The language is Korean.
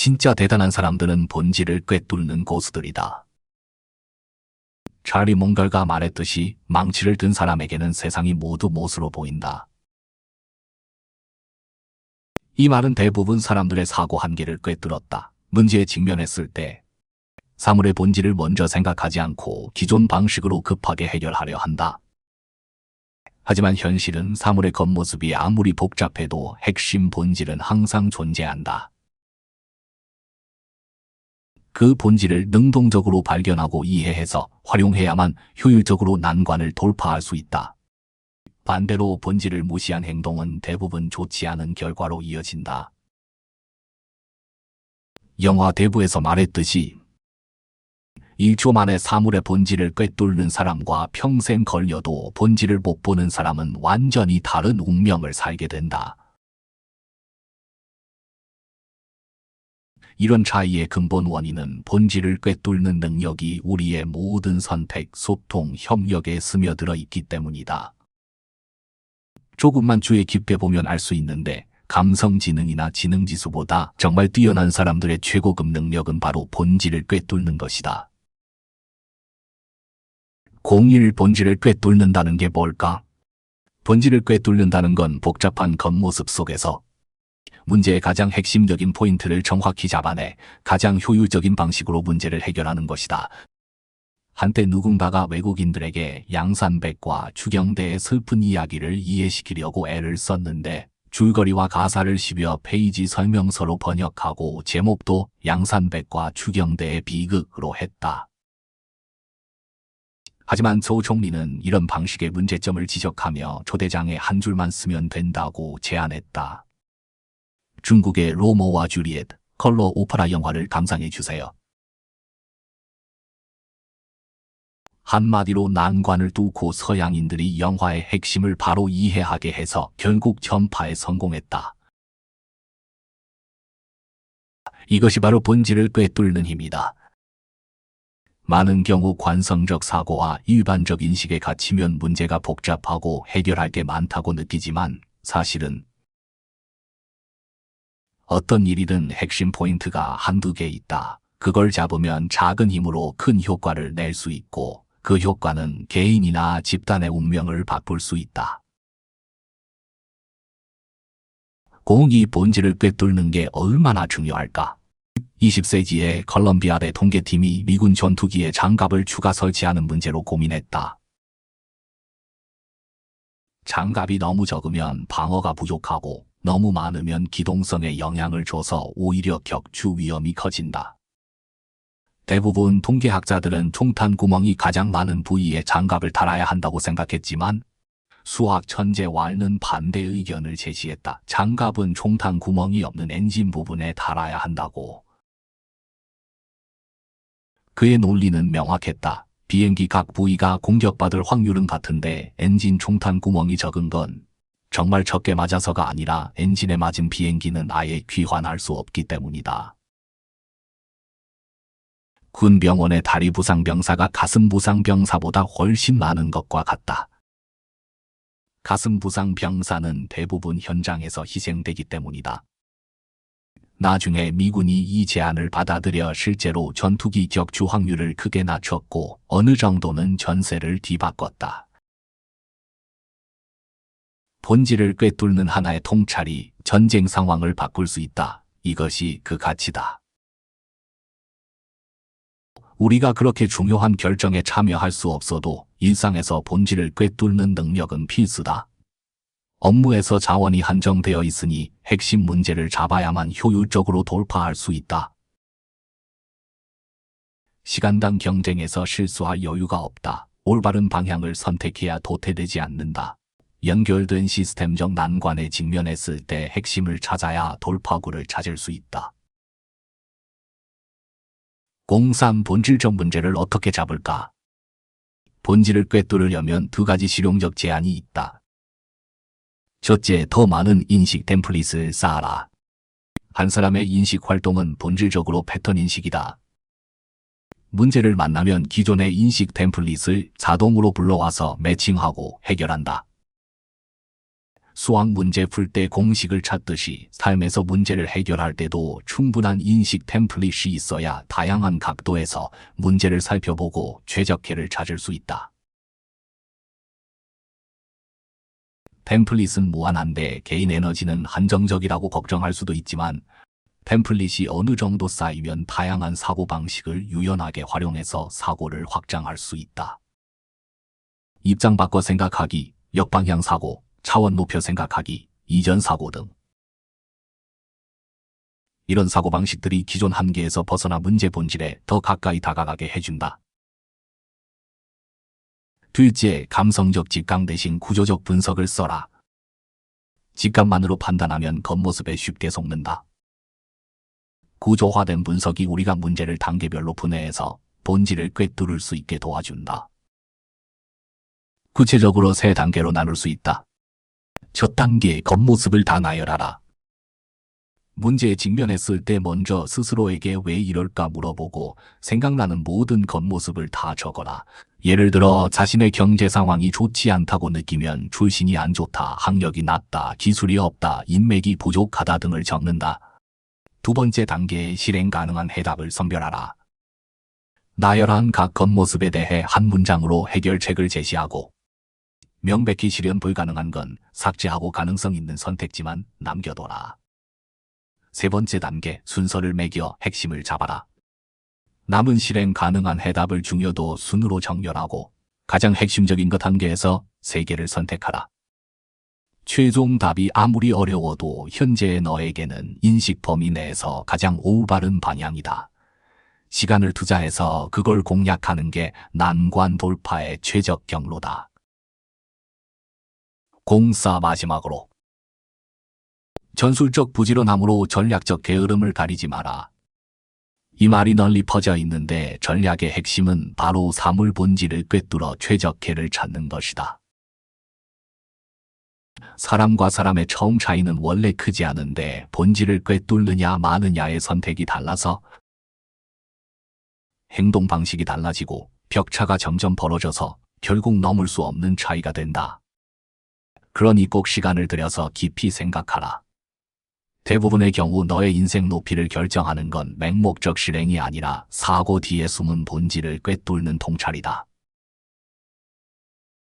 진짜 대단한 사람들은 본질을 꿰뚫는 고수들이다. 찰리 몽걸가 말했듯이 망치를 든 사람에게는 세상이 모두 못으로 보인다. 이 말은 대부분 사람들의 사고 한계를 꿰뚫었다. 문제에 직면했을 때 사물의 본질을 먼저 생각하지 않고 기존 방식으로 급하게 해결하려 한다. 하지만 현실은 사물의 겉모습이 아무리 복잡해도 핵심 본질은 항상 존재한다. 그 본질을 능동적으로 발견하고 이해해서 활용해야만 효율적으로 난관을 돌파할 수 있다. 반대로 본질을 무시한 행동은 대부분 좋지 않은 결과로 이어진다. 영화 대부에서 말했듯이 1초 만에 사물의 본질을 꿰뚫는 사람과 평생 걸려도 본질을 못 보는 사람은 완전히 다른 운명을 살게 된다. 이런 차이의 근본 원인은 본질을 꿰뚫는 능력이 우리의 모든 선택, 소통, 협력에 스며들어 있기 때문이다. 조금만 주의 깊게 보면 알 수 있는데 감성지능이나 지능지수보다 정말 뛰어난 사람들의 최고급 능력은 바로 본질을 꿰뚫는 것이다. 01 본질을 꿰뚫는다는 게 뭘까? 본질을 꿰뚫는다는 건 복잡한 겉모습 속에서 문제의 가장 핵심적인 포인트를 정확히 잡아내 가장 효율적인 방식으로 문제를 해결하는 것이다. 한때 누군가가 외국인들에게 양산백과 추경대의 슬픈 이야기를 이해시키려고 애를 썼는데 줄거리와 가사를 10여 페이지 설명서로 번역하고 제목도 양산백과 추경대의 비극으로 했다. 하지만 조 총리는 이런 방식의 문제점을 지적하며 초대장에 한 줄만 쓰면 된다고 제안했다. 중국의 로모와 줄리엣, 컬러 오페라 영화를 감상해 주세요. 한마디로 난관을 뚫고 서양인들이 영화의 핵심을 바로 이해하게 해서 결국 전파에 성공했다. 이것이 바로 본질을 꿰뚫는 힘이다. 많은 경우 관성적 사고와 일반적 인식에 갇히면 문제가 복잡하고 해결할 게 많다고 느끼지만 사실은 어떤 일이든 핵심 포인트가 한두 개 있다. 그걸 잡으면 작은 힘으로 큰 효과를 낼 수 있고 그 효과는 개인이나 집단의 운명을 바꿀 수 있다. 공이 본질을 꿰뚫는 게 얼마나 중요할까? 20세기에 컬럼비아대 통계팀이 미군 전투기에 장갑을 추가 설치하는 문제로 고민했다. 장갑이 너무 적으면 방어가 부족하고 너무 많으면 기동성에 영향을 줘서 오히려 격추 위험이 커진다. 대부분 통계학자들은 총탄 구멍이 가장 많은 부위에 장갑을 달아야 한다고 생각했지만 수학 천재 왈는 반대 의견을 제시했다. 장갑은 총탄 구멍이 없는 엔진 부분에 달아야 한다고. 그의 논리는 명확했다. 비행기 각 부위가 공격받을 확률은 같은데 엔진 총탄 구멍이 적은 건 정말 적게 맞아서가 아니라 엔진에 맞은 비행기는 아예 귀환할 수 없기 때문이다. 군 병원의 다리 부상 병사가 가슴 부상 병사보다 훨씬 많은 것과 같다. 가슴 부상 병사는 대부분 현장에서 희생되기 때문이다. 나중에 미군이 이 제안을 받아들여 실제로 전투기 격추 확률을 크게 낮췄고 어느 정도는 전세를 뒤바꿨다. 본질을 꿰뚫는 하나의 통찰이 전쟁 상황을 바꿀 수 있다. 이것이 그 가치다. 우리가 그렇게 중요한 결정에 참여할 수 없어도 일상에서 본질을 꿰뚫는 능력은 필수다. 업무에서 자원이 한정되어 있으니 핵심 문제를 잡아야만 효율적으로 돌파할 수 있다. 시간당 경쟁에서 실수할 여유가 없다. 올바른 방향을 선택해야 도태되지 않는다. 연결된 시스템적 난관에 직면했을 때 핵심을 찾아야 돌파구를 찾을 수 있다. 03 본질적 문제를 어떻게 잡을까? 본질을 꿰뚫으려면 두 가지 실용적 제안이 있다. 첫째, 더 많은 인식 템플릿을 쌓아라. 한 사람의 인식 활동은 본질적으로 패턴 인식이다. 문제를 만나면 기존의 인식 템플릿을 자동으로 불러와서 매칭하고 해결한다. 수학 문제 풀 때 공식을 찾듯이 삶에서 문제를 해결할 때도 충분한 인식 템플릿이 있어야 다양한 각도에서 문제를 살펴보고 최적解를 찾을 수 있다. 템플릿은 무한한데 개인 에너지는 한정적이라고 걱정할 수도 있지만 템플릿이 어느 정도 쌓이면 다양한 사고방식을 유연하게 활용해서 사고를 확장할 수 있다. 입장 바꿔 생각하기, 역방향 사고, 차원 높여 생각하기, 이전 사고 등. 이런 사고방식들이 기존 한계에서 벗어나 문제 본질에 더 가까이 다가가게 해준다. 둘째, 감성적 직감 대신 구조적 분석을 써라. 직감만으로 판단하면 겉모습에 쉽게 속는다. 구조화된 분석이 우리가 문제를 단계별로 분해해서 본질을 꿰뚫을 수 있게 도와준다. 구체적으로 3단계로 나눌 수 있다. 첫 단계, 겉모습을 다 나열하라. 문제에 직면했을 때 먼저 스스로에게 왜 이럴까 물어보고 생각나는 모든 겉모습을 다 적어라. 예를 들어 자신의 경제 상황이 좋지 않다고 느끼면 출신이 안 좋다, 학력이 낮다, 기술이 없다, 인맥이 부족하다 등을 적는다. 두 번째 단계에 실행 가능한 해답을 선별하라. 나열한 각 겉모습에 대해 한 문장으로 해결책을 제시하고 명백히 실현 불가능한 건 삭제하고 가능성 있는 선택지만 남겨둬라. 세 번째 단계, 순서를 매겨 핵심을 잡아라. 남은 실행 가능한 해답을 중요도 순으로 정렬하고 가장 핵심적인 것 단계에서 3개를 선택하라. 최종 답이 아무리 어려워도 현재의 너에게는 인식 범위 내에서 가장 올바른 방향이다. 시간을 투자해서 그걸 공략하는 게 난관 돌파의 최적 경로다. 공사 마지막으로. 전술적 부지런함으로 전략적 게으름을 가리지 마라. 이 말이 널리 퍼져 있는데 전략의 핵심은 바로 사물 본질을 꿰뚫어 최적解를 찾는 것이다. 사람과 사람의 처음 차이는 원래 크지 않은데 본질을 꿰뚫느냐 마느냐의 선택이 달라서 행동 방식이 달라지고 벽차가 점점 벌어져서 결국 넘을 수 없는 차이가 된다. 그러니 꼭 시간을 들여서 깊이 생각하라. 대부분의 경우 너의 인생 높이를 결정하는 건 맹목적 실행이 아니라 사고 뒤에 숨은 본질을 꿰뚫는 통찰이다.